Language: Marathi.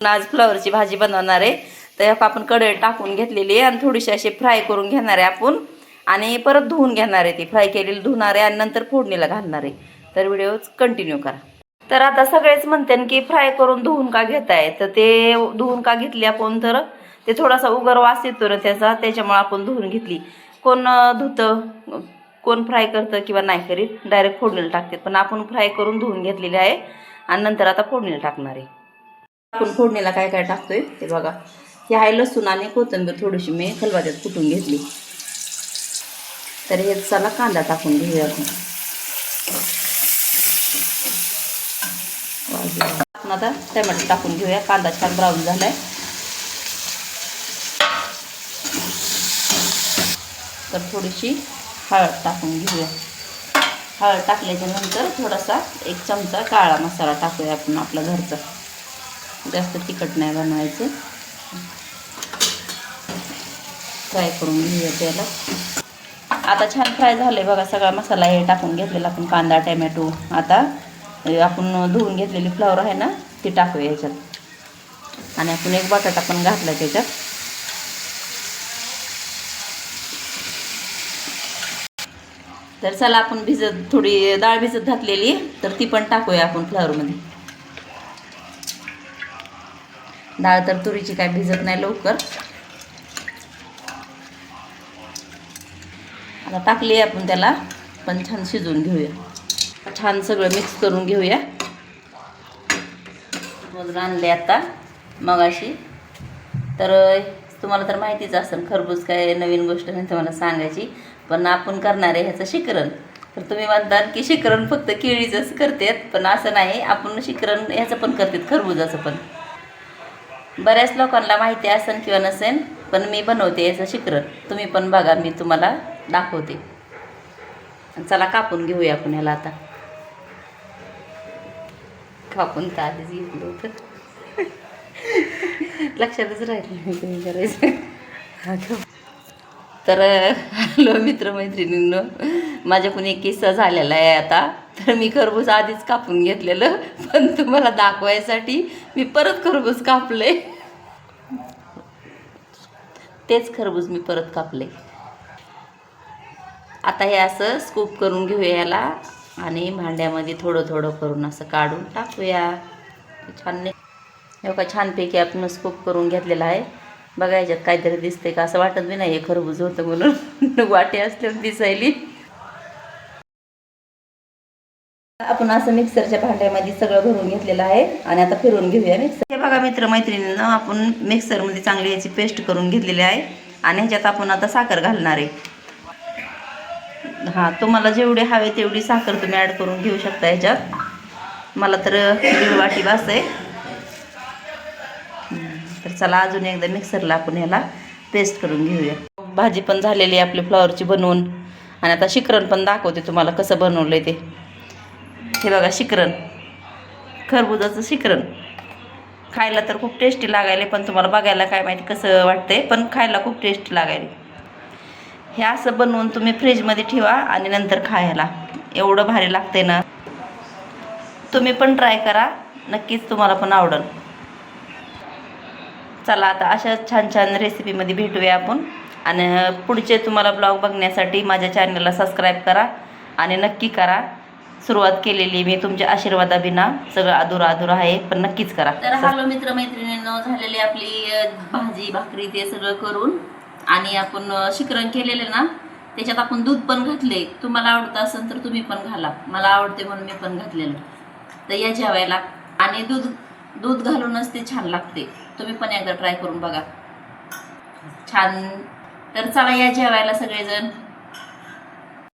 आज फ्लावरची भाजी बनवणार आहे. तर आपण कढई टाकून घेतलेली आहे आणि थोडीशी अशी फ्राय करून घेणार आहे आपण आणि परत धुवून घेणार आहे. ती फ्राय केलेली धुणार आहे आणि नंतर फोडणीला घालणार आहे. तर व्हिडिओ कंटिन्यू करा. तर आता सगळेच म्हणते की फ्राय करून धुवून का घेताय, तर ते धुवून का घेतली आपण, तर ते थोडासा उगर वास येतो ना त्याच्यामुळे आपण धुवून घेतली. कोण धुतं, कोण फ्राय करतं किंवा नाही करीत, डायरेक्ट फोडणीला टाकतात. पण आपण फ्राय करून धुवून घेतलेली आहे आणि नंतर आता फोडणीला टाकणार आहे. आपण फोडणीला काय काय टाकतोय ते बघा. हे आहे लसूण आणि कोथिंबीर थोडीशी मी खलबत्त्यात कुटून घेतली. तर हे चला कांदा टाकून घेऊया आपण. आता टोमॅटो टाकून घेऊया. कांदा छान ब्राऊन झालाय. तर थोडीशी हळद टाकून घेऊया. हळद टाकल्याच्या नंतर थोडासा 1 चमचा काळा मसाला टाकूया आपण आपला घरचा. जास्त तिखट नाही बनवायचं. फ्राय करून घेऊया त्याला. आता छान फ्राय झाले बघा. सगळा मसाला हे टाकून घेतलेला आपण, कांदा टोमॅटो. आता आपण धुवून घेतलेली फ्लावर आहे ना ती टाकूया याच्यात आणि आपण एक बटाटा पण घातला त्याच्यात. तर चला आपण थोडी डाळ भिजत घातलेली तर ती पण टाकूया आपण फ्लावरमध्ये. डाळ तर तुरीची काय भिजत नाही लवकर. आता टाकली आपण त्याला, पण छान शिजवून घेऊया. छान सगळं मिक्स करून घेऊया. मोजून आणले आता मगाशी. तर तुम्हाला तर माहितीच असेल, खरबूज काय नवीन गोष्ट नाही तुम्हाला सांगायची. पण आपण करणार आहे ह्याचं शिकरण. तर तुम्ही म्हणतात की शिकरण फक्त केळीचंच करतात, पण असं नाही. आपण शिकरण ह्याचं पण करतात, खरबुजाचं पण. बऱ्याच लोकांना माहिती असेल किंवा नसेल, पण मी बनवते याचं शिकरण. तुम्ही पण बघा, मी तुम्हाला दाखवते. चला कापून घेऊया आपण ह्याला. आता कापून तर आधीच घेतलं होतं, लक्षातच राहिलं नाही तुम्ही करायचं. तर हॅलो मित्रमैत्रिणींनो, माझ्याकडून एक किस्सा झालेला आहे आता. तर मी खरबूज आधीच कापून घेतलेलं, पण तुम्हाला दाखवायसाठी मी परत खरबूज कापले. तेच खरबूज मी परत कापले. आता हे असं स्कूप करून घेऊया याला आणि भांड्यामध्ये थोडं थोडं करून असं काढून टाकूया. छान एवढा छानपैकी आपण स्कूप करून घेतलेला आहे. बघा याच्यात काहीतरी दिसते का, असं वाटत बी नाही हे खरबूज होतं म्हणून. वाटे असल्यावर दिसायली. आपण असं मिक्सरच्या भांड्यामध्ये सगळं भरून घेतलेलं आहे आणि आता फिरून घेऊया मिक्सर. हे बघा मित्रमैत्रिणींना, आपण मिक्सरमध्ये चांगली याची पेस्ट करून घेतलेली आहे आणि ह्याच्यात आपण आता साखर घालणार आहे. हां, तुम्हाला जेवढे हवे तेवढी साखर तुम्ही ॲड करून घेऊ शकता ह्याच्यात. मला तर 1.5 वाटी बास आहे. तर चला अजून एकदा मिक्सरला आपण ह्याला पेस्ट करून घेऊया. भाजी पण झालेली आहे आपली फ्लावरची बनवून. आणि आता शिकरण पण दाखवते तुम्हाला कसं बनवलं आहे ते. हे बघा शिकरण, खरबुजाचं शिकरण. खायला तर खूप टेस्टी लागायले, पण तुम्हाला बघायला काय माहिती कसं वाटतंय, पण खायला खूप टेस्टी लागायले. हे असं बनवून तुम्ही फ्रीजमध्ये ठेवा आणि नंतर खायला एवढं भारी लागते ना. तुम्ही पण ट्राय करा, नक्कीच तुम्हाला पण आवडेल. चला आता अशा छान छान रेसिपीमध्ये भेटूया आपण. आणि पुढचे तुम्हाला ब्लॉग बघण्यासाठी माझ्या चॅनलला सबस्क्राईब करा आणि नक्की करा. सुरुवात केलेली मी तुमच्या आशीर्वादाबिना सगळं अधुरा आहे, पण नक्कीच करा. तर हॅलो मित्रमैत्रिणींनो, झालेली आपली भाजी भाकरी ते सगळं करून आणि आपण शिकरण केलेले ना, त्याच्यात आपण दूध पण घातले. तुम्हाला आवडत असेल तर तुम्ही पण घाला. मला आवडते म्हणून मी पण घातलेलं. तर या जेवायला आणि दूध घालूनच ते छान लागते. तुम्ही पण एकदा ट्राय करून बघा, छान. तर चला या जेवायला सगळेजण.